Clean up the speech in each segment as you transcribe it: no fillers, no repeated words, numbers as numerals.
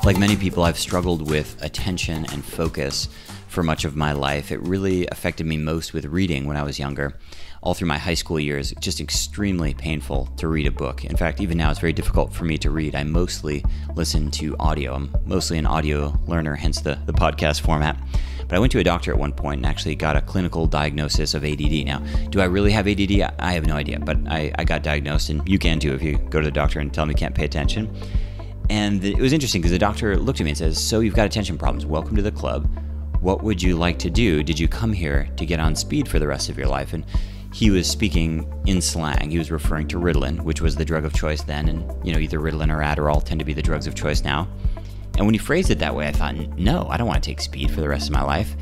Like many people, I've struggled with attention and focus for much of my life. It really affected me most with reading when I was younger. All through my high school years, just extremely painful to read a book. In fact, even now it's very difficult for me to read. I mostly listen to audio. I'm mostly an audio learner, hence the podcast format. But I went to a doctor at one point and actually got a clinical diagnosis of ADD. Now, do I really have ADD? I have no idea, but I got diagnosed, and you can too if you go to the doctor and tell them you can't pay attention. And it was interesting because the doctor looked at me and says, "So you've got attention problems. Welcome to the club. What would you like to do? Did you come here to get on speed for the rest of your life?" And he was speaking in slang. He was referring to Ritalin, which was the drug of choice then. And, either Ritalin or Adderall tend to be the drugs of choice now. And when he phrased it that way, I thought, no, I don't want to take speed for the rest of my life.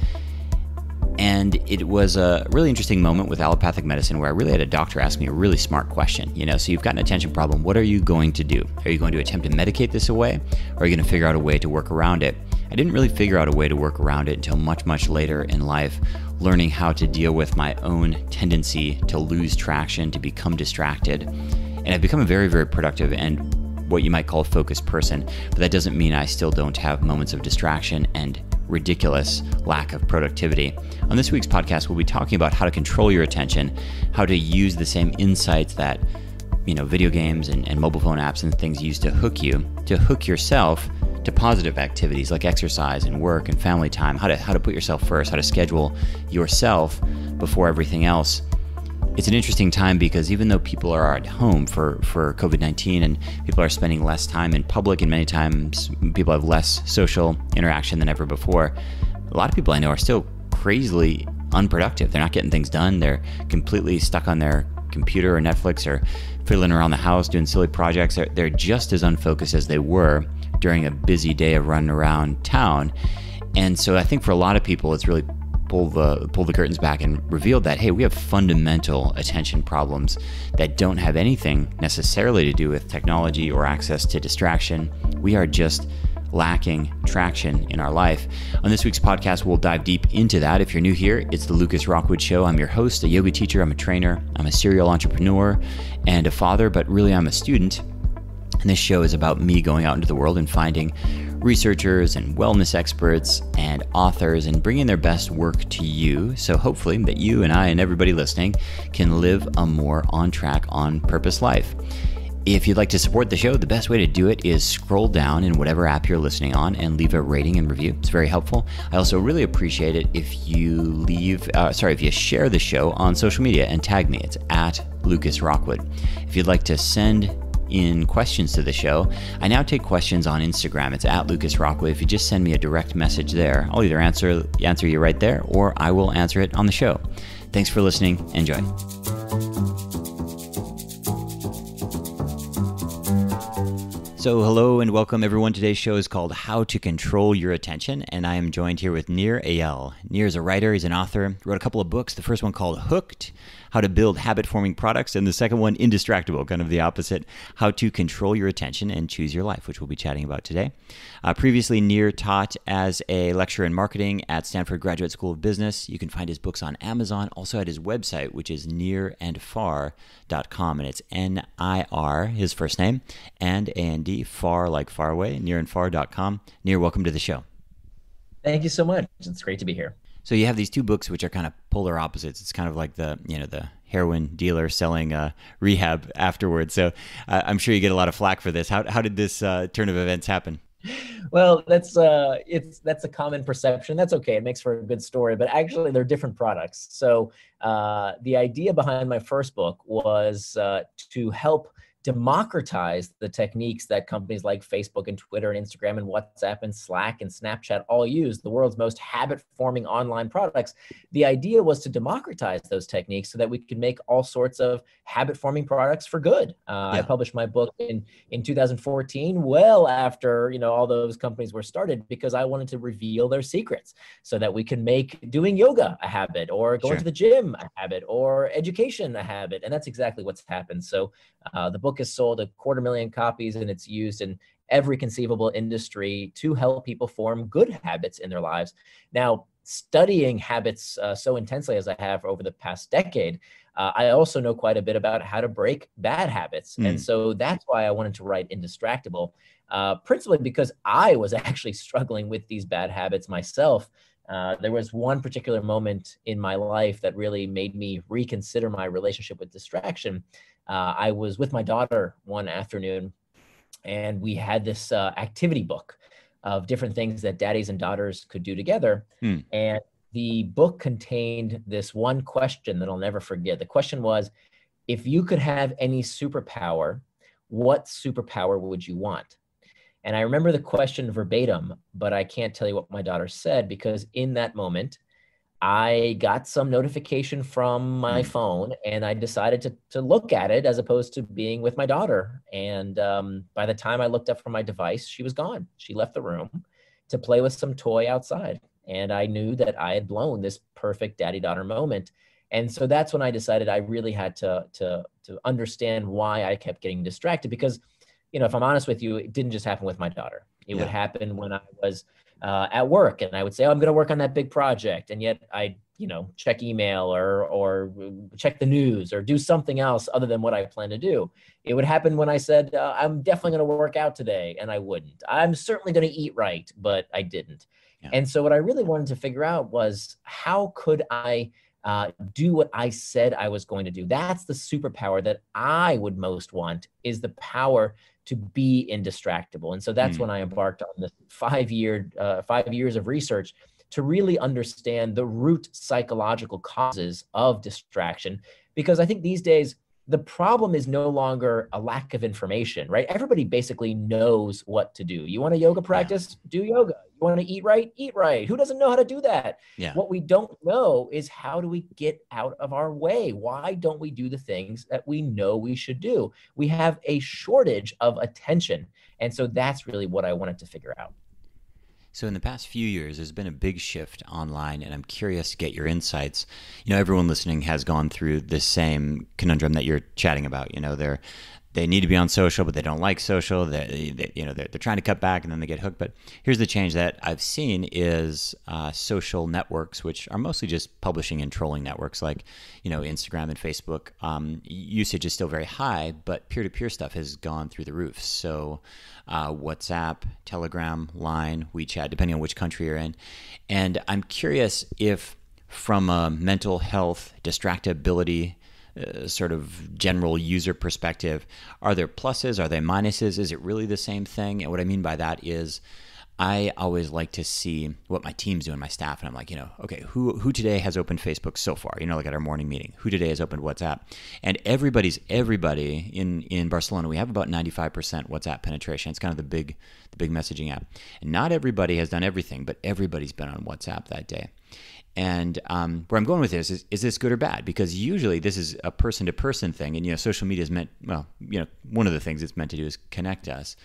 And it was a really interesting moment with allopathic medicine where I really had a doctor ask me a really smart question. So you've got an attention problem. What are you going to do? Are you going to attempt to medicate this away? Or are you going to figure out a way to work around it? I didn't really figure out a way to work around it until much, much later in life, learning how to deal with my own tendency to lose traction, to become distracted. And I've become a very, very productive and what you might call a focused person, but that doesn't mean I still don't have moments of distraction and ridiculous lack of productivity. On this week's podcast, we'll be talking about how to control your attention, how to use the same insights that video games and mobile phone apps and things use to hook yourself to positive activities like exercise and work and family time, how to put yourself first, how to schedule yourself before everything else. It's an interesting time because even though people are at home for COVID-19 and people are spending less time in public and many times people have less social interaction than ever before, a lot of people I know are still crazily unproductive. They're not getting things done. They're completely stuck on their computer or Netflix or fiddling around the house doing silly projects. They're just as unfocused as they were during a busy day of running around town. And so I think for a lot of people, it's really pulled the curtains back and revealed that, hey, we have fundamental attention problems that don't have anything necessarily to do with technology or access to distraction. We are just lacking traction in our life. On this week's podcast, we'll dive deep into that. If you're new here, it's the Lucas Rockwood Show. I'm your host, a yoga teacher, I'm a trainer, I'm a serial entrepreneur and a father, but really I'm a student. And this show is about me going out into the world and finding researchers and wellness experts and authors and bringing their best work to you. So hopefully that you and I and everybody listening can live a more on track, on purpose life. If you'd like to support the show, the best way to do it is scroll down in whatever app you're listening on and leave a rating and review. It's very helpful. I also really appreciate it if you if you share the show on social media and tag me. It's at Lucas Rockwood. If you'd like to send in questions to the show, I now take questions on Instagram. It's at Lucas Rockwood. If you just send me a direct message there, I'll either answer you right there or I will answer it on the show. Thanks for listening. Enjoy. So hello and welcome everyone. Today's show is called How to Control Your Attention, and I am joined here with Nir Eyal. Nir is a writer, he's an author, wrote a couple of books. The first one called Hooked, How to Build Habit-Forming Products, and the second one, Indistractable, kind of the opposite, How to Control Your Attention and Choose Your Life, which we'll be chatting about today. Previously, Nir taught as a lecturer in marketing at Stanford Graduate School of Business. You can find his books on Amazon, also at his website, which is nirandfar.com, and it's N-I-R, his first name, and A-N-D, far like far away, nirandfar.com. Nir, welcome to the show. Thank you so much. It's great to be here. So you have these two books which are kind of polar opposites. It's kind of like the heroin dealer selling rehab afterwards. So I'm sure you get a lot of flack for this. How did this turn of events happen? Well, that's a common perception. That's okay. It makes for a good story, but actually they're different products. So the idea behind my first book was to help democratize the techniques that companies like Facebook and Twitter and Instagram and WhatsApp and Slack and Snapchat all use, the world's most habit-forming online products. The idea was to democratize those techniques so that we could make all sorts of habit-forming products for good. I published my book in 2014, well after all those companies were started, because I wanted to reveal their secrets so that we can make doing yoga a habit, or going to the gym a habit, or education a habit. And that's exactly what's happened. So the book has sold 250,000 copies, and it's used in every conceivable industry to help people form good habits in their lives. Now, studying habits so intensely as I have over the past decade, I also know quite a bit about how to break bad habits. And so that's why I wanted to write Indistractable, principally because I was actually struggling with these bad habits myself. There was one particular moment in my life that really made me reconsider my relationship with distraction. I was with my daughter one afternoon, and we had this activity book of different things that daddies and daughters could do together. And the book contained this one question that I'll never forget. The question was, if you could have any superpower, what superpower would you want? And I remember the question verbatim, but I can't tell you what my daughter said, because in that moment, I got some notification from my phone, and I decided to look at it as opposed to being with my daughter. And by the time I looked up from my device, she was gone. She left the room to play with some toy outside. And I knew that I had blown this perfect daddy-daughter moment. And so that's when I decided I really had to understand why I kept getting distracted. Because, you know, if I'm honest with you, it didn't just happen with my daughter. It would happen when I was at work, and I would say, oh, I'm going to work on that big project. And yet I, you know, check email or check the news or do something else other than what I plan to do. It would happen when I said, I'm definitely going to work out today, and I wouldn't. I'm certainly going to eat right, but I didn't. And so what I really wanted to figure out was, how could I do what I said I was going to do? That's the superpower that I would most want, is the power to be indistractable. And so that's when I embarked on this 5 years of research to really understand the root psychological causes of distraction. Because I think these days, the problem is no longer a lack of information, right? Everybody basically knows what to do. You want a yoga practice? Do yoga. You want to eat right? Eat right. Who doesn't know how to do that? What we don't know is, how do we get out of our way? Why don't we do the things that we know we should do? We have a shortage of attention. And so that's really what I wanted to figure out. So in the past few years, there's been a big shift online, and I'm curious to get your insights. You know, everyone listening has gone through the same conundrum that you're chatting about. You know, they need to be on social, but they don't like social. They're trying to cut back, and then they get hooked. But here's the change that I've seen is social networks, which are mostly just publishing and trolling networks, like, you know, Instagram and Facebook. Usage is still very high, but peer-to-peer stuff has gone through the roof. So WhatsApp, Telegram, Line, WeChat, depending on which country you're in. And I'm curious if, from a mental health, distractibility, sort of general user perspective, are there pluses? Are there minuses? Is it really the same thing? And what I mean by that is, I always like to see what my team's doing, my staff, and I'm like, you know, okay, who today has opened Facebook so far? You know, like at our morning meeting, who today has opened WhatsApp? And everybody in Barcelona, we have about 95% WhatsApp penetration. It's kind of the big messaging app. And not everybody has done everything, but everybody's been on WhatsApp that day. And where I'm going with this is this good or bad? Because usually this is a person-to-person thing, and, you know, social media is meant, well, you know, one of the things it's meant to do is connect us.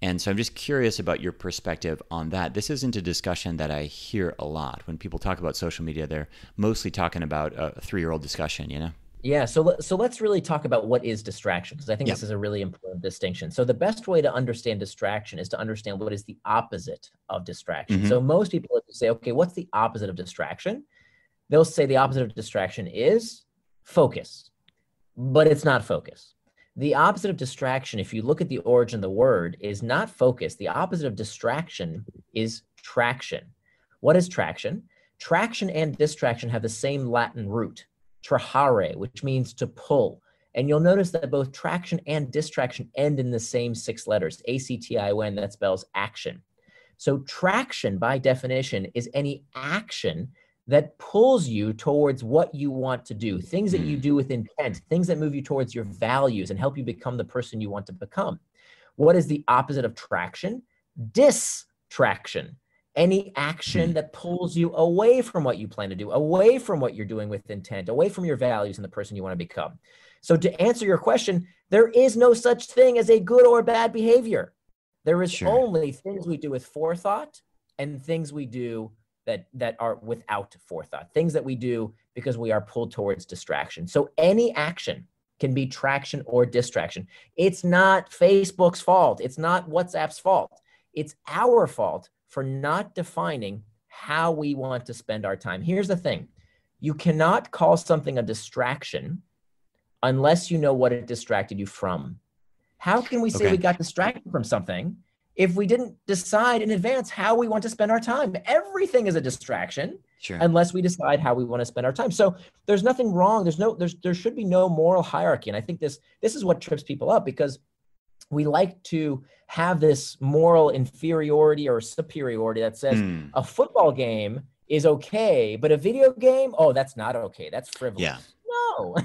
And so I'm just curious about your perspective on that. This isn't a discussion that I hear a lot. When people talk about social media, they're mostly talking about a 3-year-old discussion, you know? Yeah, so let's really talk about what is distraction, because I think this is a really important distinction. So the best way to understand distraction is to understand what is the opposite of distraction. So most people, if you say, okay, what's the opposite of distraction? They'll say the opposite of distraction is focus, but it's not focus. The opposite of distraction, if you look at the origin of the word, is not focus. The opposite of distraction is traction. What is traction? Traction and distraction have the same Latin root, trahare, which means to pull. And you'll notice that both traction and distraction end in the same 6 letters, A-C-T-I-O-N, that spells action. So traction, by definition, is any action that pulls you towards what you want to do, things that you do with intent, things that move you towards your values and help you become the person you want to become. What is the opposite of traction? Distraction. Any action that pulls you away from what you plan to do, away from what you're doing with intent, away from your values and the person you want to become. So to answer your question, there is no such thing as a good or bad behavior. There is only things we do with forethought and things we do that are without forethought, things that we do because we are pulled towards distraction. So any action can be traction or distraction. It's not Facebook's fault. It's not WhatsApp's fault. It's our fault for not defining how we want to spend our time. Here's the thing. You cannot call something a distraction unless you know what it distracted you from. How can we say we got distracted from something if we didn't decide in advance how we want to spend our time? Everything is a distraction unless we decide how we want to spend our time. So there's nothing wrong. There should be no moral hierarchy. And I think this is what trips people up, because we like to have this moral inferiority or superiority that says a football game is okay, but a video game, oh, that's not okay. That's frivolous. Yeah. No,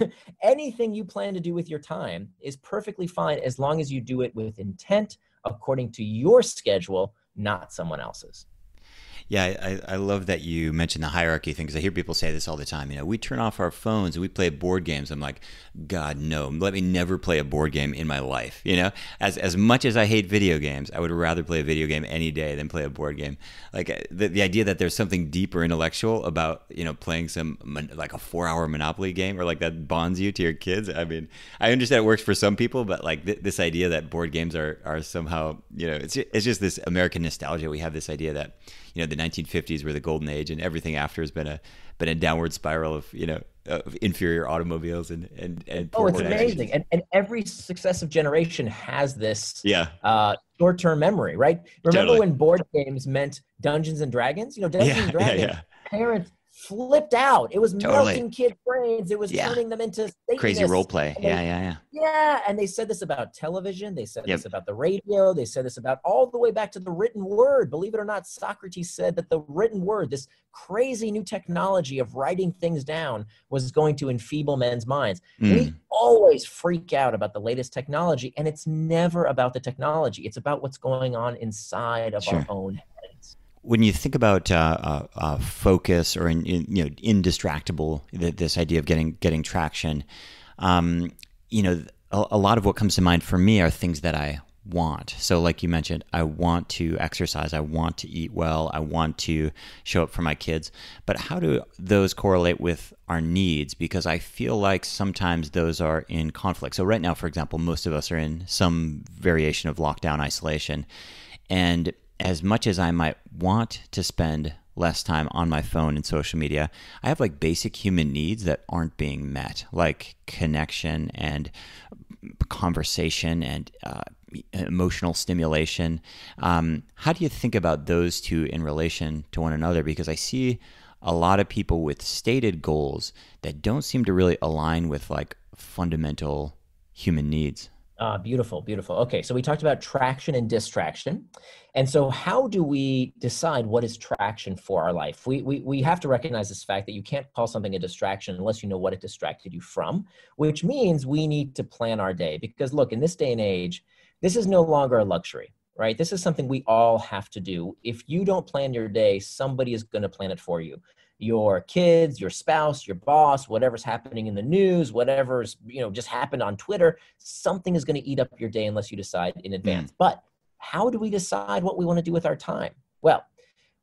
anything you plan to do with your time is perfectly fine as long as you do it with intent, according to your schedule, not someone else's. Yeah, I love that you mentioned the hierarchy thing, because I hear people say this all the time. We turn off our phones and we play board games. I'm like, God, no, let me never play a board game in my life. As much as I hate video games, I would rather play a video game any day than play a board game. Like the idea that there's something deeper intellectual about, playing like a 4-hour Monopoly game, or like that bonds you to your kids. I mean, I understand it works for some people, but like this idea that board games are somehow, it's just this American nostalgia. We have this idea that, the 1950s were the golden age, and everything after has been a downward spiral of of inferior automobiles and oh, it's amazing. And every successive generation has this short-term memory, right? Remember when board games meant Dungeons and Dragons? Dungeons and Dragons, parents flipped out. It was melting kids' brains. It was turning them into crazy role play. Yeah, and they said this about television. They said this about the radio. They said this about all the way back to the written word. Believe it or not, Socrates said that the written word, this crazy new technology of writing things down, was going to enfeeble men's minds. We always freak out about the latest technology, and it's never about the technology. It's about what's going on inside of our own heads. When you think about focus, or Indistractable, this idea of getting traction, a lot of what comes to mind for me are things that I want. So like you mentioned, I want to exercise, I want to eat well, I want to show up for my kids. But how do those correlate with our needs? Because I feel like sometimes those are in conflict. So right now, for example, most of us are in some variation of lockdown isolation. And as much as I might want to spend less time on my phone and social media, I have like basic human needs that aren't being met, like connection and conversation and emotional stimulation. How do you think about those two in relation to one another? Because I see a lot of people with stated goals that don't seem to really align with like fundamental human needs. Beautiful, beautiful. Okay, so we talked about traction and distraction. And so how do we decide what is traction for our life? We have to recognize this fact that you can't call something a distraction unless you know what it distracted you from, which means we need to plan our day. Because look, in this day and age, this is no longer a luxury, right? This is something we all have to do. If you don't plan your day, somebody is going to plan it for you. Your kids, your spouse, your boss, whatever's happening in the news, whatever's just happened on Twitter, something is going to eat up your day unless you decide in advance. But how do we decide what we want to do with our time? Well,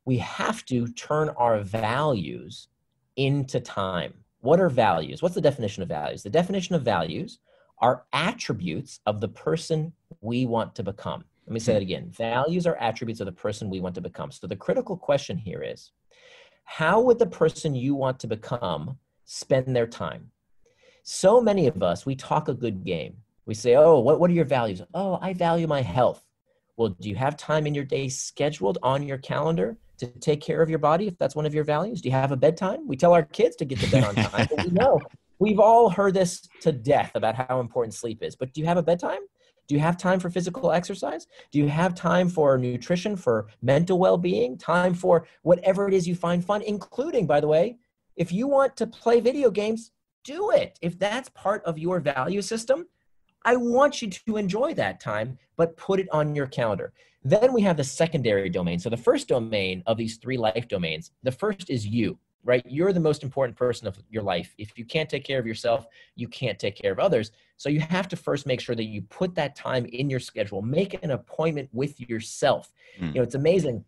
we have to turn our values into time. What are values? What's the definition of values? The definition of values are attributes of the person we want to become. Let me say that again. Values are attributes of the person we want to become. So the critical question here is, how would the person you want to become spend their time? So many of us, we talk a good game. We say, oh, what are your values? Oh, I value my health. Well, do you have time in your day scheduled on your calendar to take care of your body if that's one of your values? Do you have a bedtime? We tell our kids to get to bed on time, but we know we've all heard this to death about how important sleep is. But do you have a bedtime? Do you have time for physical exercise? Do you have time for nutrition, for mental well-being, time for whatever it is you find fun, including, by the way, if you want to play video games, do it. If that's part of your value system, I want you to enjoy that time, but put it on your calendar. Then we have the secondary domain. So the first domain of these 3 life domains, the first is you, right? You're the most important person of your life. If you can't take care of yourself, you can't take care of others. So you have to first make sure that you put that time in your schedule. Make an appointment with yourself. It's amazing.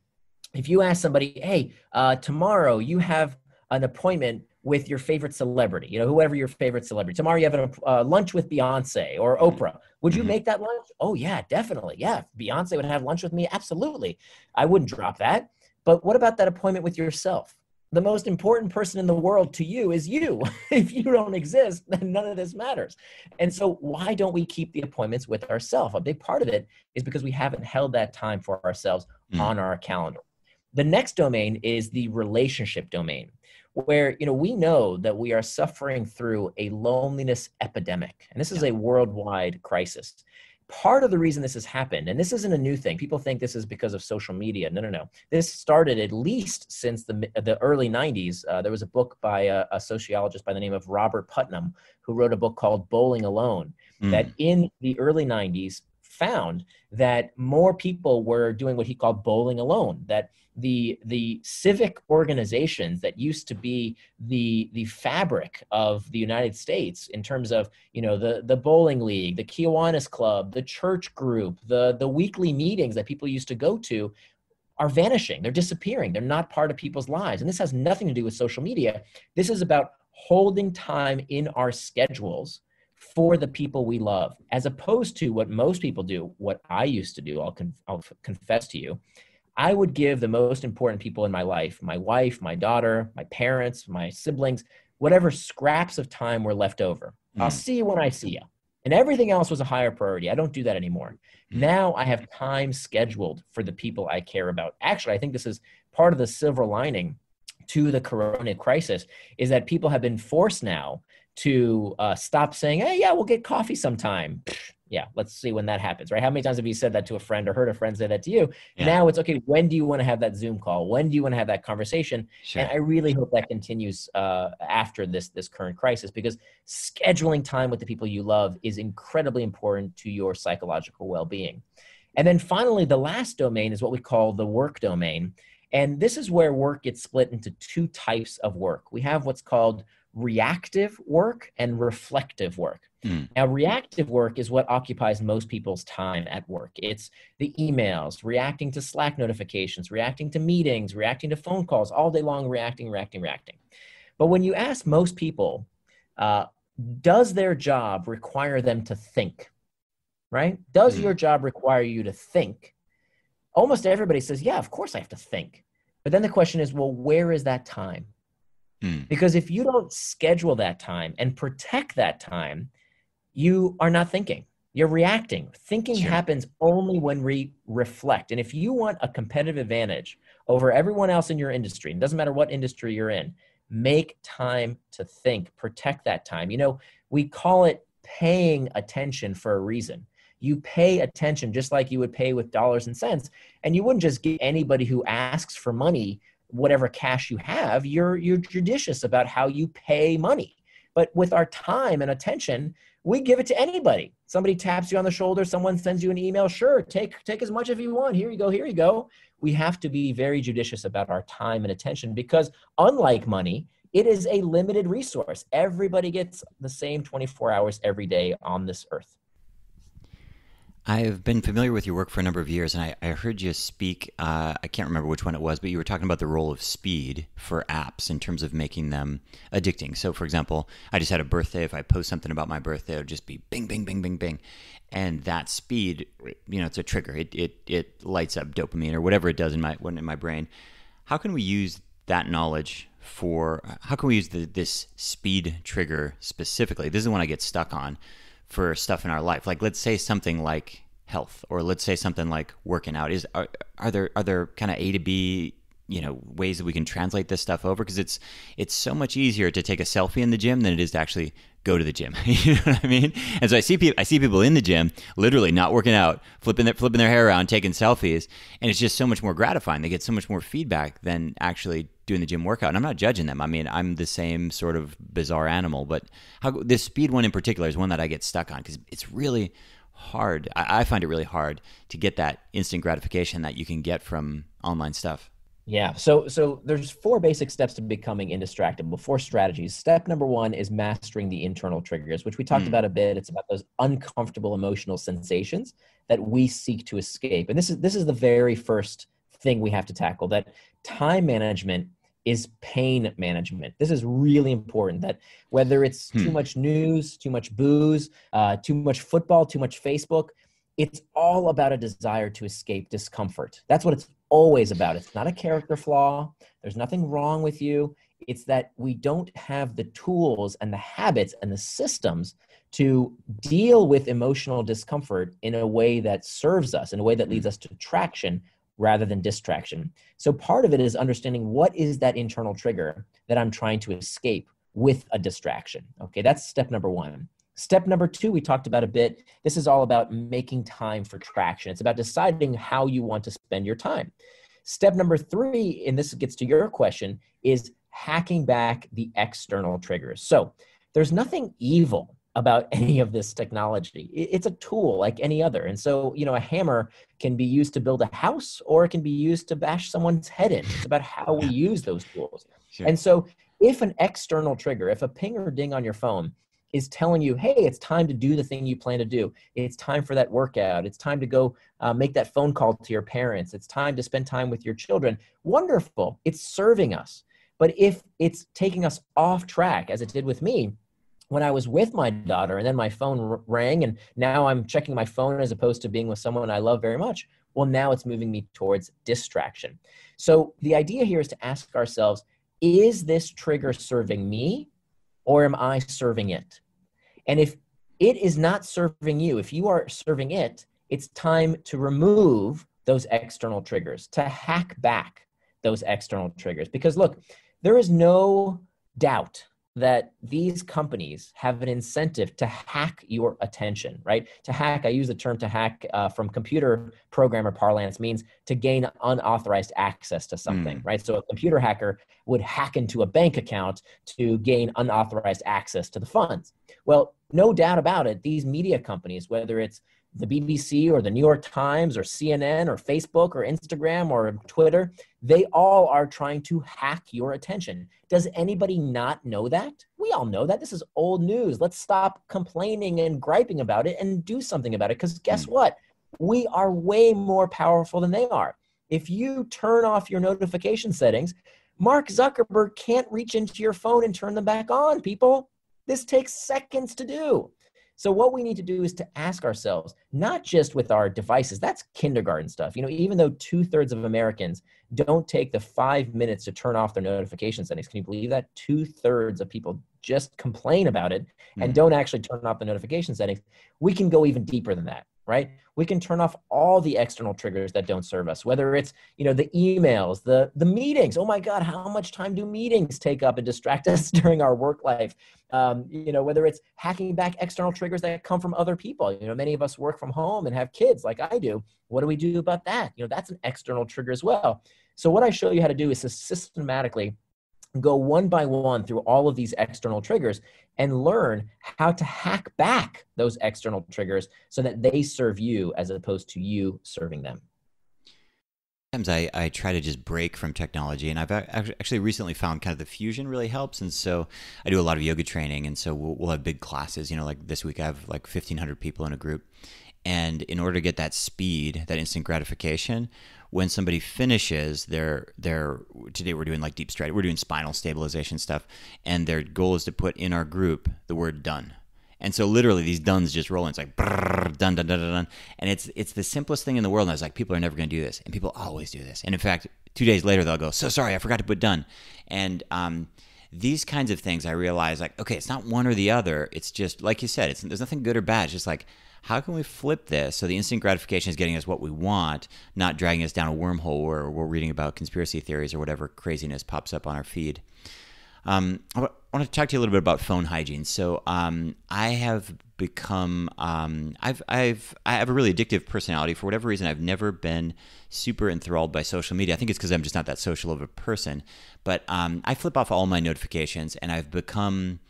If you ask somebody, hey, tomorrow you have an appointment with your favorite celebrity, whoever your favorite celebrity. Tomorrow you have a lunch with Beyonce or Oprah. Would you make that lunch? Oh yeah, definitely. Yeah. If Beyonce would have lunch with me, absolutely. I wouldn't drop that. But what about that appointment with yourself? the most important person in the world to you is you. If you don't exist, then none of this matters. And so why don't we keep the appointments with ourselves? A big part of it is because we haven't held that time for ourselves on our calendar. The next domain is the relationship domain, where, we know that we are suffering through a loneliness epidemic. And this is a worldwide crisis. Part of the reason this has happened, and this isn't a new thing, people think this is because of social media. No. This started at least since the early 90s. There was a book by a sociologist by the name of Robert Putnam, who wrote a book called Bowling Alone, that in the early 90s found that more people were doing what he called bowling alone, that the civic organizations that used to be the fabric of the United States in terms of, the bowling league, the Kiwanis Club, the church group, the weekly meetings that people used to go to are vanishing. They're disappearing. They're not part of people's lives. And this has nothing to do with social media. This is about holding time in our schedules for the people we love, as opposed to what most people do, what I used to do. I'll confess to you. I would give the most important people in my life, my wife, my daughter, my parents, my siblings, whatever scraps of time were left over. I'll see you when I see you. And everything else was a higher priority. I don't do that anymore. Now I have time scheduled for the people I care about. Actually, I think this is part of the silver lining to the corona crisis, is that people have been forced now to stop saying, hey, yeah, we'll get coffee sometime. Yeah, let's see when that happens, right? How many times have you said that to a friend or heard a friend say that to you? Yeah. Now it's, okay, when do you want to have that Zoom call? When do you want to have that conversation? Sure. And I really hope that continues after this current crisis, because scheduling time with the people you love is incredibly important to your psychological well-being. And then finally, the last domain is what we call the work domain. And this is where work gets split into two types of work. We have what's called reactive work and reflective work. Now, reactive work is what occupies most people's time at work. It's the emails, reacting to Slack notifications, reacting to meetings, reacting to phone calls, all day long, reacting. But when you ask most people, does their job require them to think, right? Does your job require you to think? Almost everybody says, yeah, of course I have to think. But then the question is, well, where is that time? Because if you don't schedule that time and protect that time, you are not thinking. You're reacting. Thinking happens only when we reflect. And if you want a competitive advantage over everyone else in your industry, it doesn't matter what industry you're in, make time to think. Protect that time. We call it paying attention for a reason. You pay attention just like you would pay with dollars and cents. And you wouldn't just give anybody who asks for money whatever cash you have. You're judicious about how you pay money. But with our time and attention, we give it to anybody. Somebody taps you on the shoulder, someone sends you an email, sure, take as much as you want. Here you go. We have to be very judicious about our time and attention, because unlike money, it is a limited resource. Everybody gets the same 24 hours every day on this earth. I've been familiar with your work for a number of years, and I heard you speak, I can't remember which one it was, but you were talking about the role of speed for apps in terms of making them addicting. So, for example, I just had a birthday. If I post something about my birthday, it would just be bing, bing, bing, bing, bing. And that speed, it's a trigger. It lights up dopamine or whatever it does in my brain. How can we use that knowledge how can we use this speed trigger specifically? This is the one I get stuck on for stuff in our life. Like, let's say something like health, or let's say something like working out. Are there kind of A to B, ways that we can translate this stuff over? Because it's so much easier to take a selfie in the gym than it is to actually go to the gym. You know what I mean? And so I see people in the gym literally not working out, flipping their hair around, taking selfies, and it's just so much more gratifying. They get so much more feedback than actually doing the gym workout. And I'm not judging them. I mean, I'm the same sort of bizarre animal, but this speed one in particular is one that I get stuck on, because it's really hard. I find it really hard to get that instant gratification that you can get from online stuff. Yeah. So there's 4 basic steps to becoming indistractable, 4 strategies. Step number 1 is mastering the internal triggers, which we talked about a bit. It's about those uncomfortable emotional sensations that we seek to escape. And this is the very first thing we have to tackle, that time management is pain management. This is really important, that whether it's too much news, too much booze, too much football, too much Facebook, it's all about a desire to escape discomfort. That's what it's always about. It's not a character flaw. There's nothing wrong with you. It's that we don't have the tools and the habits and the systems to deal with emotional discomfort in a way that serves us, in a way that leads us to traction rather than distraction. So part of it is understanding what is that internal trigger that I'm trying to escape with a distraction. Okay, that's step number one. Step number two, we talked about a bit. This is all about making time for traction. It's about deciding how you want to spend your time. Step number three, and this gets to your question, is hacking back the external triggers. So there's nothing evil about any of this technology. It's a tool like any other. And so, a hammer can be used to build a house, or it can be used to bash someone's head in. It's about how we use those tools. Sure. And so if an external trigger, if a ping or ding on your phone is telling you, hey, it's time to do the thing you plan to do. It's time for that workout. It's time to go make that phone call to your parents. It's time to spend time with your children. Wonderful. It's serving us. But if it's taking us off track, as it did with me, when I was with my daughter and then my phone rang and now I'm checking my phone as opposed to being with someone I love very much, well, now it's moving me towards distraction. So the idea here is to ask ourselves, is this trigger serving me or am I serving it? And if it is not serving you, if you are serving it, it's time to remove those external triggers, to hack back those external triggers. Because look, there is no doubt that these companies have an incentive to hack your attention, right? To hack, I use the term to hack from computer programmer parlance, means to gain unauthorized access to something, right? So a computer hacker would hack into a bank account to gain unauthorized access to the funds. Well, no doubt about it, these media companies, whether it's the BBC or the New York Times or CNN or Facebook or Instagram or Twitter, they all are trying to hack your attention. Does anybody not know that? We all know that. This is old news. Let's stop complaining and griping about it and do something about it. Because guess what? We are way more powerful than they are. If you turn off your notification settings, Mark Zuckerberg can't reach into your phone and turn them back on, people. This takes seconds to do. So what we need to do is to ask ourselves, not just with our devices, that's kindergarten stuff. Even though 2/3 of Americans don't take the 5 minutes to turn off their notification settings. Can you believe that? 2/3 of people just complain about it and don't actually turn off the notification settings. We can go even deeper than that, right? We can turn off all the external triggers that don't serve us, whether it's, the emails, the meetings. Oh my God, how much time do meetings take up and distract us during our work life? Whether it's hacking back external triggers that come from other people. Many of us work from home and have kids like I do. What do we do about that? That's an external trigger as well. So what I show you how to do is to systematically go one by one through all of these external triggers and learn how to hack back those external triggers so that they serve you as opposed to you serving them. Sometimes I try to just break from technology, and I've actually recently found kind of the fusion really helps. And so I do a lot of yoga training, and so we'll have big classes. Like this week I have like 1,500 people in a group. And in order to get that speed, that instant gratification, when somebody finishes today we're doing like deep stride, we're doing spinal stabilization stuff, and their goal is to put in our group the word done. And so literally these dones just roll in. It's like brrr, done, done, done, done, done. And it's the simplest thing in the world. And I was like, people are never going to do this. And people always do this. And in fact, 2 days later, they'll go, so sorry, I forgot to put done. And these kinds of things, I realize like, okay, it's not one or the other. It's just, like you said, there's nothing good or bad. It's just like, how can we flip this so the instant gratification is getting us what we want, not dragging us down a wormhole where we're reading about conspiracy theories or whatever craziness pops up on our feed. I want to talk to you a little bit about phone hygiene. So I have become I have a really addictive personality. For whatever reason, I've never been super enthralled by social media. I think it's because I'm just not that social of a person. But I flip off all my notifications, and I've become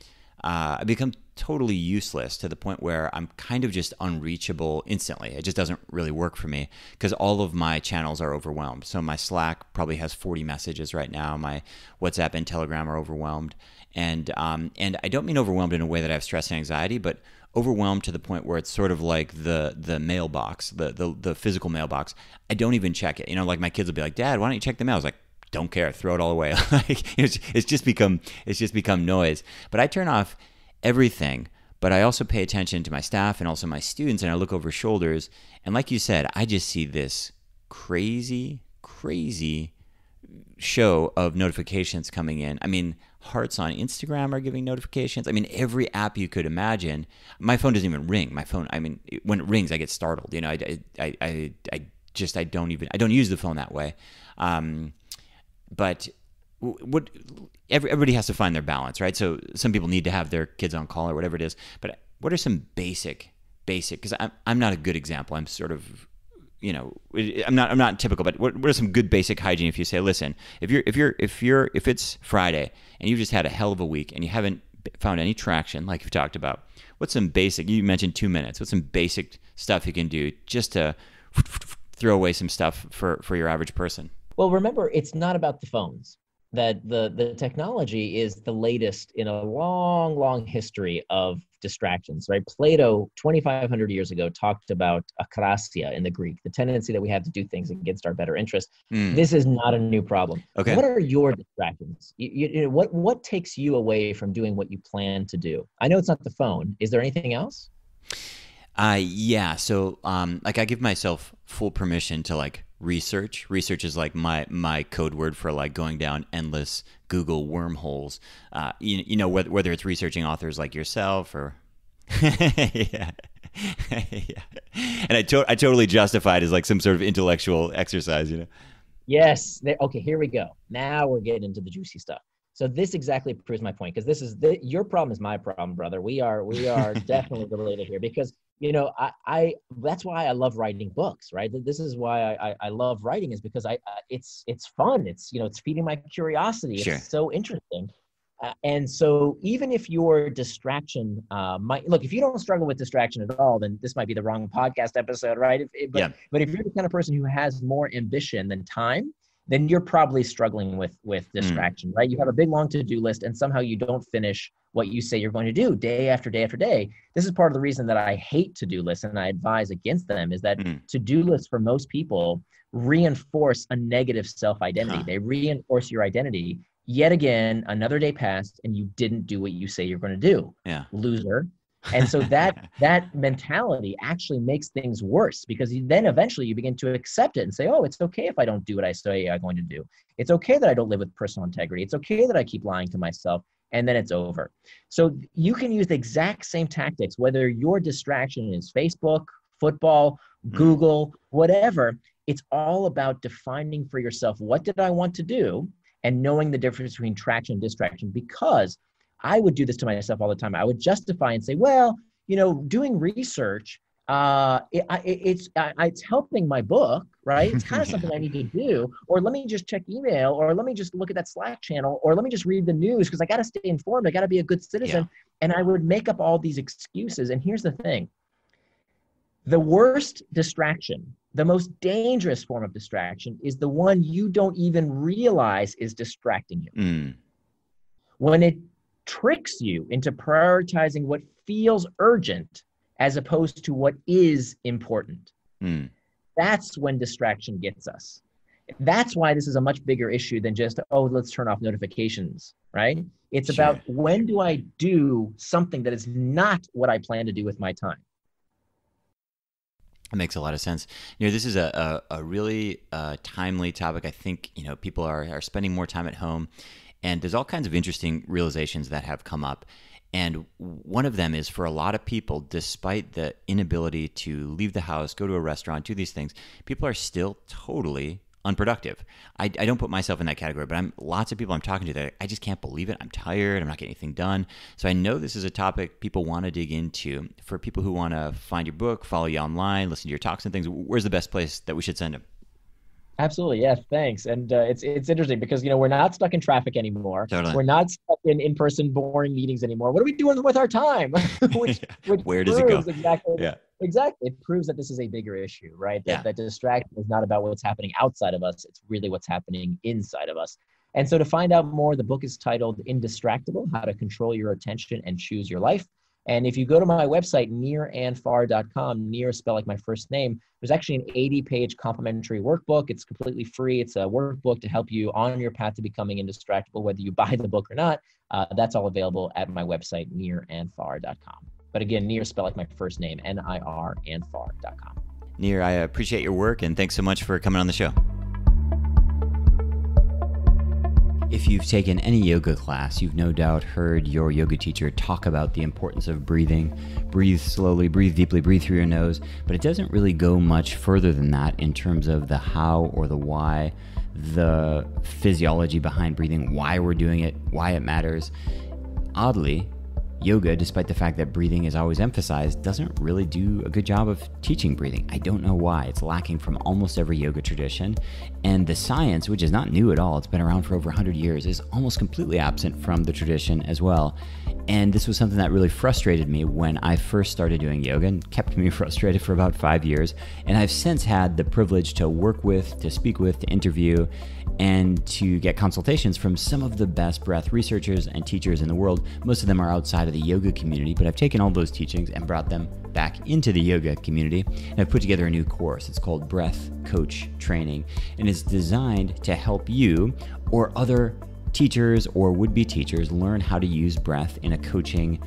totally useless to the point where I'm kind of just unreachable instantly. It just doesn't really work for me because all of my channels are overwhelmed. So my Slack probably has 40 messages right now. My WhatsApp and Telegram are overwhelmed. And I don't mean overwhelmed in a way that I have stress and anxiety, but overwhelmed to the point where it's sort of like the mailbox, the physical mailbox. I don't even check it. Like my kids will be like, Dad, why don't you check the mail? I was like, don't care, throw it all away. It's just become noise. But I turn off everything, but I also pay attention to my staff and also my students, and I look over shoulders. And like you said, I just see this crazy crazy show of notifications coming in. I mean, hearts on Instagram are giving notifications. I mean, every app you could imagine. My phone doesn't even ring. My phone, I mean, when it rings, I get startled. You know, I don't use the phone that way. But everybody has to find their balance, right? So some people need to have their kids on call or whatever it is. But what are some basic, because I'm not a good example. I'm sort of, you know, I'm not typical, but what are some good basic hygiene if you say, listen, if it's Friday and you've just had a hell of a week and you haven't found any traction, like you talked about, what's some basic, you mentioned 2 minutes, what's some basic stuff you can do just to throw away some stuff for your average person? Well, remember, it's not about the phones. That the technology is the latest in a long, long history of distractions, right? Plato, 2,500 years ago, talked about akrasia in the Greek, the tendency that we have to do things against our better interest. This is not a new problem. Okay. What are your distractions? You know, what takes you away from doing what you plan to do? I know it's not the phone. Is there anything else? Yeah. So, like, I give myself full permission to like research. Research is like my code word for like going down endless Google wormholes. You know, whether it's researching authors like yourself or, yeah. Yeah. And I totally justify it as like some sort of intellectual exercise, you know? Yes. Okay, here we go. Now we're getting into the juicy stuff. So this exactly proves my point, because this is your problem is my problem, brother. We are definitely related here, because you know I that's why I love writing books, right? This is why I love writing, is because it's fun. It's, you know, it's feeding my curiosity. Sure. It's so interesting. And so even if your distraction if you don't struggle with distraction at all, then this might be the wrong podcast episode, right? But if you're the kind of person who has more ambition than time, then you're probably struggling with distraction, right? You have a big, long to-do list, and somehow you don't finish what you say you're going to do day after day after day. This is part of the reason that I hate to-do lists and I advise against them, is that to-do lists for most people reinforce a negative self-identity. They reinforce your identity. Yet again, another day passed and you didn't do what you say you're going to do. Yeah. Loser. And so that mentality actually makes things worse, because then eventually you begin to accept it and say, oh, it's okay if I don't do what I say I'm going to do. It's okay that I don't live with personal integrity. It's okay that I keep lying to myself, and then it's over. So you can use the exact same tactics, whether your distraction is Facebook, football, Google, whatever. It's all about defining for yourself, what did I want to do, and knowing the difference between traction and distraction. Because I would do this to myself all the time. I would justify and say, well, you know, doing research, it's helping my book, right? It's kind of something I need to do. Or let me just check email, or let me just look at that Slack channel, or let me just read the news, because I got to stay informed. I got to be a good citizen. Yeah. And I would make up all these excuses. And here's the thing. The worst distraction, the most dangerous form of distraction, is the one you don't even realize is distracting you. When it tricks you into prioritizing what feels urgent as opposed to what is important. That's when distraction gets us. That's why this is a much bigger issue than just, oh, let's turn off notifications, right? It's about, when do I do something that is not what I plan to do with my time? It makes a lot of sense. You know, this is a really timely topic. I think, you know, people are spending more time at home, and there's all kinds of interesting realizations that have come up. And one of them is, for a lot of people, despite the inability to leave the house, go to a restaurant, do these things, people are still totally unproductive. I don't put myself in that category, but lots of people I'm talking to that I just can't believe it. I'm tired. I'm not getting anything done. So I know this is a topic people want to dig into. For people who want to find your book, follow you online, listen to your talks and things, where's the best place that we should send them? Absolutely. Yes. Thanks. And it's interesting because, you know, we're not stuck in traffic anymore. Totally. We're not stuck in-person boring meetings anymore. What are we doing with our time? which Where does it go? Exactly. It proves that this is a bigger issue, right? That distraction is not about what's happening outside of us. It's really what's happening inside of us. And so to find out more, the book is titled Indistractable: How to Control Your Attention and Choose Your Life. And if you go to my website, nirandfar.com, Nir, spell like my first name, there's actually an 80-page complimentary workbook. It's completely free. It's a workbook to help you on your path to becoming indistractable, whether you buy the book or not. That's all available at my website, nirandfar.com. But again, Nir, spell like my first name, Nir, and far.com. Nir, I appreciate your work, and thanks so much for coming on the show. If you've taken any yoga class, you've no doubt heard your yoga teacher talk about the importance of breathing. Breathe slowly, breathe deeply, breathe through your nose. But it doesn't really go much further than that in terms of the how or the why, the physiology behind breathing, why we're doing it, why it matters. Oddly, yoga, despite the fact that breathing is always emphasized, doesn't really do a good job of teaching breathing. I don't know why. It's lacking from almost every yoga tradition. And the science, which is not new at all, it's been around for over 100 years, is almost completely absent from the tradition as well. And this was something that really frustrated me when I first started doing yoga and kept me frustrated for about 5 years. And I've since had the privilege to work with, to speak with, to interview, and to get consultations from some of the best breath researchers and teachers in the world. Most of them are outside of the yoga community, but I've taken all those teachings and brought them back into the yoga community. And I've put together a new course. It's called Breath Coach Training, and it's designed to help you or other teachers or would-be teachers learn how to use breath in a coaching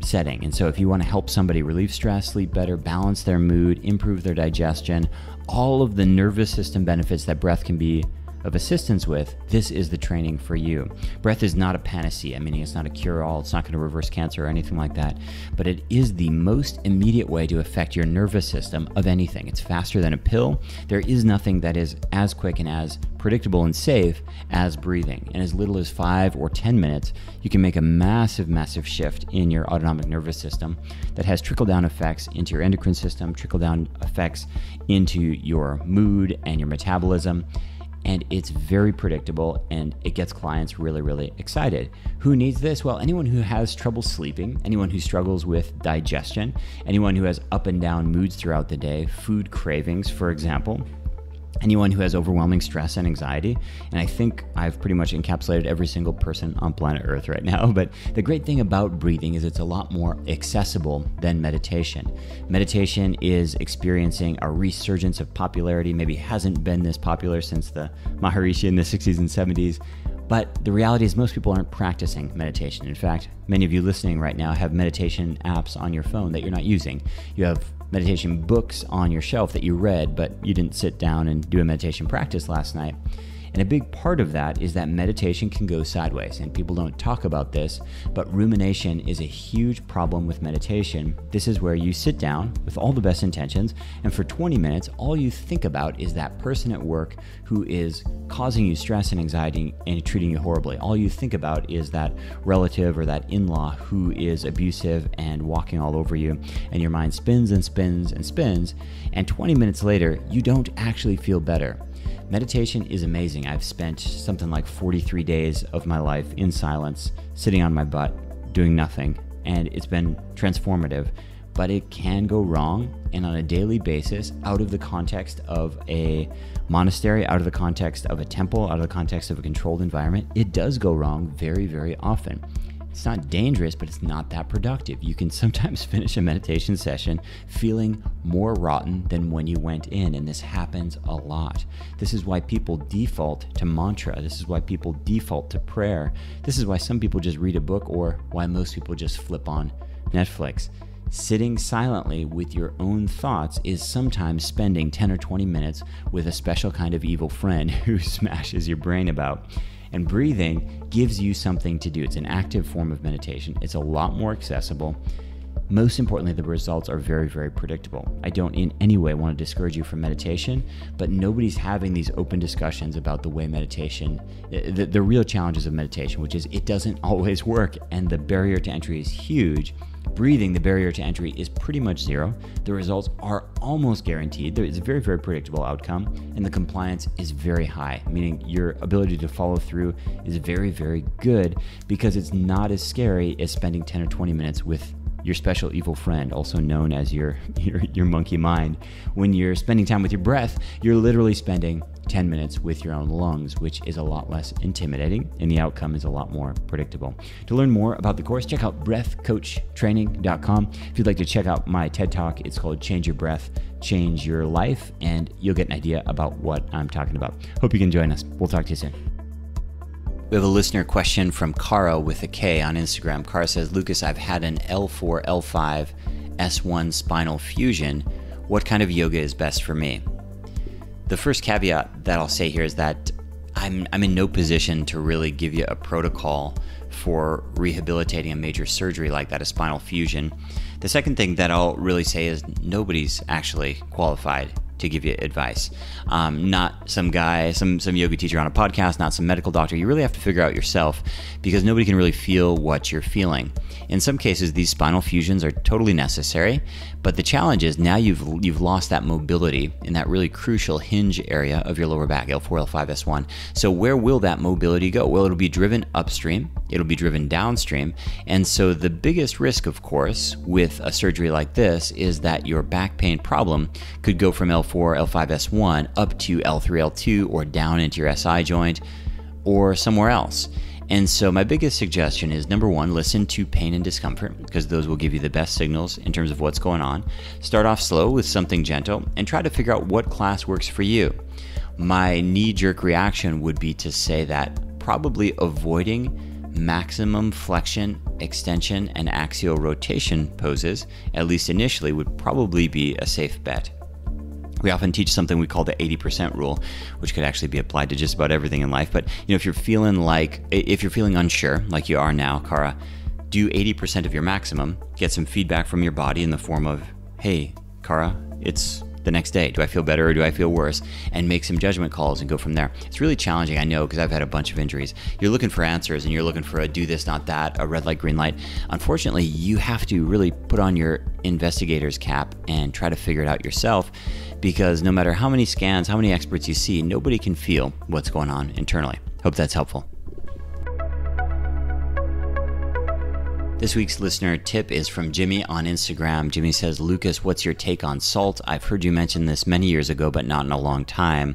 setting. And so if you want to help somebody relieve stress, sleep better, balance their mood, improve their digestion, all of the nervous system benefits that breath can be of assistance with, this is the training for you. Breath is not a panacea, meaning it's not a cure-all, it's not going to reverse cancer or anything like that, but it is the most immediate way to affect your nervous system of anything. It's faster than a pill. There is nothing that is as quick and as predictable and safe as breathing. In as little as 5 or 10 minutes, you can make a massive, massive shift in your autonomic nervous system that has trickle-down effects into your endocrine system, trickle-down effects into your mood and your metabolism. And it's very predictable, and it gets clients really, really excited. Who needs this? Well, anyone who has trouble sleeping, anyone who struggles with digestion, anyone who has up and down moods throughout the day, food cravings, for example, anyone who has overwhelming stress and anxiety. And I think I've pretty much encapsulated every single person on planet Earth right now. But the great thing about breathing is it's a lot more accessible than meditation. Meditation is experiencing a resurgence of popularity. Maybe hasn't been this popular since the Maharishi in the 60s and 70s. But the reality is most people aren't practicing meditation. In fact, many of you listening right now have meditation apps on your phone that you're not using. You have meditation books on your shelf that you read, but you didn't sit down and do a meditation practice last night. And a big part of that is that meditation can go sideways, and people don't talk about this, but rumination is a huge problem with meditation. This is where you sit down with all the best intentions, and for 20 minutes, all you think about is that person at work who is causing you stress and anxiety and treating you horribly. All you think about is that relative or that in-law who is abusive and walking all over you, and your mind spins and spins and spins, and 20 minutes later, you don't actually feel better. Meditation is amazing. I've spent something like 43 days of my life in silence, sitting on my butt, doing nothing, and it's been transformative. But it can go wrong, and on a daily basis, out of the context of a monastery, out of the context of a temple, out of the context of a controlled environment, it does go wrong very, very often. It's not dangerous, but it's not that productive. You can sometimes finish a meditation session feeling more rotten than when you went in, and this happens a lot. This is why people default to mantra. This is why people default to prayer. This is why some people just read a book, or why most people just flip on Netflix. Sitting silently with your own thoughts is sometimes spending 10 or 20 minutes with a special kind of evil friend who smashes your brain about. And breathing gives you something to do. It's an active form of meditation. It's a lot more accessible. Most importantly, the results are very, very predictable. I don't in any way want to discourage you from meditation, but nobody's having these open discussions about the way meditation, the real challenges of meditation, which is it doesn't always work, and the barrier to entry is huge. Breathing, the barrier to entry is pretty much zero. The results are almost guaranteed. There is a very, very predictable outcome, and the compliance is very high, meaning your ability to follow through is very, very good because it's not as scary as spending 10 or 20 minutes with your special evil friend, also known as your monkey mind. When you're spending time with your breath, you're literally spending 10 minutes with your own lungs, which is a lot less intimidating, and the outcome is a lot more predictable. To learn more about the course, check out breathcoachtraining.com. If you'd like to check out my TED Talk, it's called Change Your Breath, Change Your Life, and you'll get an idea about what I'm talking about. Hope you can join us. We'll talk to you soon. We have a listener question from Kara with a K on Instagram. Kara says, Lucas, I've had an L4, L5, S1 spinal fusion. What kind of yoga is best for me? The first caveat that I'll say here is that I'm in no position to really give you a protocol for rehabilitating a major surgery like that, a spinal fusion. The second thing that I'll really say is nobody's actually qualified to give you advice. Not some guy, some yoga teacher on a podcast, not some medical doctor. You really have to figure out yourself, because nobody can really feel what you're feeling. In some cases, these spinal fusions are totally necessary, but the challenge is now you've lost that mobility in that really crucial hinge area of your lower back, L4, L5, S1. So where will that mobility go? Well, it'll be driven upstream, it'll be driven downstream, and so the biggest risk, of course, with a surgery like this is that your back pain problem could go from L4, L5, S1 up to L3, L2, or down into your SI joint or somewhere else. And so my biggest suggestion is, number one, listen to pain and discomfort, because those will give you the best signals in terms of what's going on. Start off slow with something gentle and try to figure out what class works for you. My knee-jerk reaction would be to say that probably avoiding maximum flexion, extension, and axial rotation poses, at least initially, would probably be a safe bet. We often teach something we call the 80% rule, which could actually be applied to just about everything in life. But if you're feeling unsure, like you are now, Kara, do 80% of your maximum, get some feedback from your body in the form of, hey, Kara, it's the next day. Do I feel better or do I feel worse? And make some judgment calls and go from there. It's really challenging, I know, because I've had a bunch of injuries. You're looking for answers and you're looking for a do this, not that, a red light, green light. Unfortunately, you have to really put on your investigator's cap and try to figure it out yourself, because no matter how many scans, how many experts you see, nobody can feel what's going on internally. Hope that's helpful. This week's listener tip is from Jimmy on Instagram. Jimmy says, Lucas, what's your take on salt? I've heard you mention this many years ago, but not in a long time.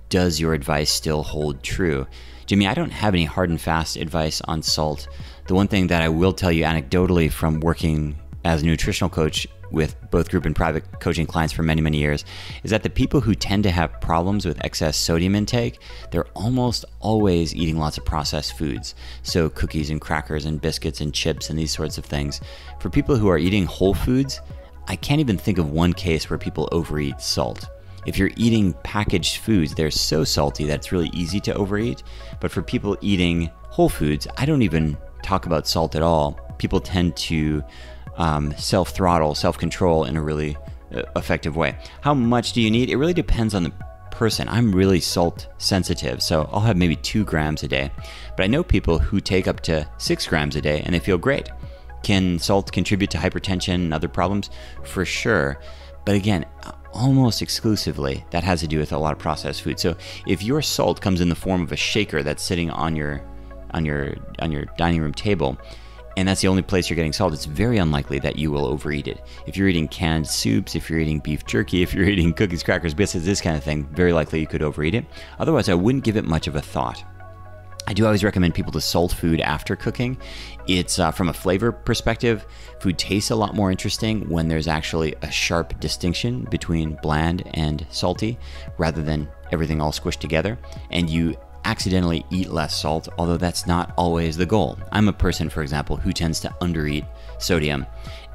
Does your advice still hold true? Jimmy, I don't have any hard and fast advice on salt. The one thing that I will tell you anecdotally from working as a nutritional coach with both group and private coaching clients for many, many years, is that the people who tend to have problems with excess sodium intake, they're almost always eating lots of processed foods. So cookies and crackers and biscuits and chips and these sorts of things. For people who are eating whole foods, I can't even think of one case where people overeat salt. If you're eating packaged foods, they're so salty that it's really easy to overeat. But for people eating whole foods, I don't even talk about salt at all. People tend to self-throttle, self-control in a really effective way. How much do you need? It really depends on the person. I'm really salt sensitive, so I'll have maybe 2 grams a day. But I know people who take up to 6 grams a day and they feel great. Can salt contribute to hypertension and other problems? For sure. But again, almost exclusively, that has to do with a lot of processed food. So if your salt comes in the form of a shaker that's sitting on your dining room table, and that's the only place you're getting salt, it's very unlikely that you will overeat it. If you're eating canned soups, if you're eating beef jerky, if you're eating cookies, crackers, biscuits, this kind of thing, very likely you could overeat it. Otherwise, I wouldn't give it much of a thought. I do always recommend people to salt food after cooking. It's from a flavor perspective, food tastes a lot more interesting when there's actually a sharp distinction between bland and salty, rather than everything all squished together. And you accidentally eat less salt, although that's not always the goal. I'm a person, for example, who tends to undereat sodium,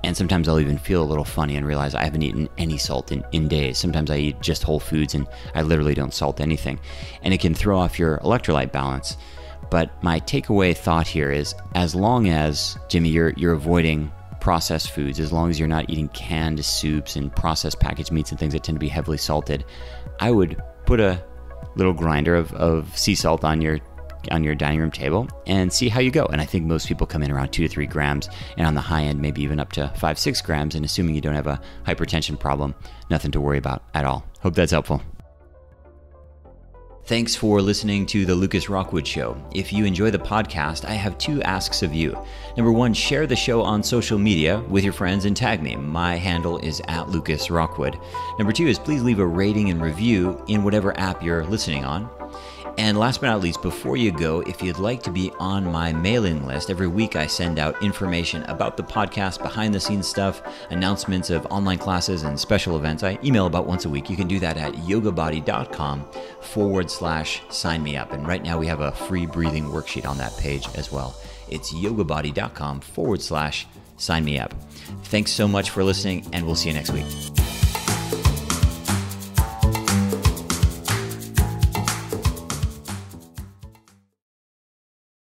and sometimes I'll even feel a little funny and realize I haven't eaten any salt in days. Sometimes I eat just whole foods and I literally don't salt anything, and it can throw off your electrolyte balance. But my takeaway thought here is, as long as, Jimmy, you're avoiding processed foods, as long as you're not eating canned soups and processed packaged meats and things that tend to be heavily salted, I would put a little grinder of sea salt on your dining room table and see how you go. And I think most people come in around 2 to 3 grams, and on the high end, maybe even up to 5-6 grams. And assuming you don't have a hypertension problem, nothing to worry about at all. Hope that's helpful. Thanks for listening to The Lucas Rockwood Show. If you enjoy the podcast, I have 2 asks of you. Number 1, share the show on social media with your friends and tag me. My handle is @LucasRockwood. Number 2 is please leave a rating and review in whatever app you're listening on. And last but not least, before you go, if you'd like to be on my mailing list, every week I send out information about the podcast, behind the scenes stuff, announcements of online classes and special events. I email about once a week. You can do that at yogabody.com/sign me up. And right now we have a free breathing worksheet on that page as well. It's yogabody.com/sign me up. Thanks so much for listening, and we'll see you next week.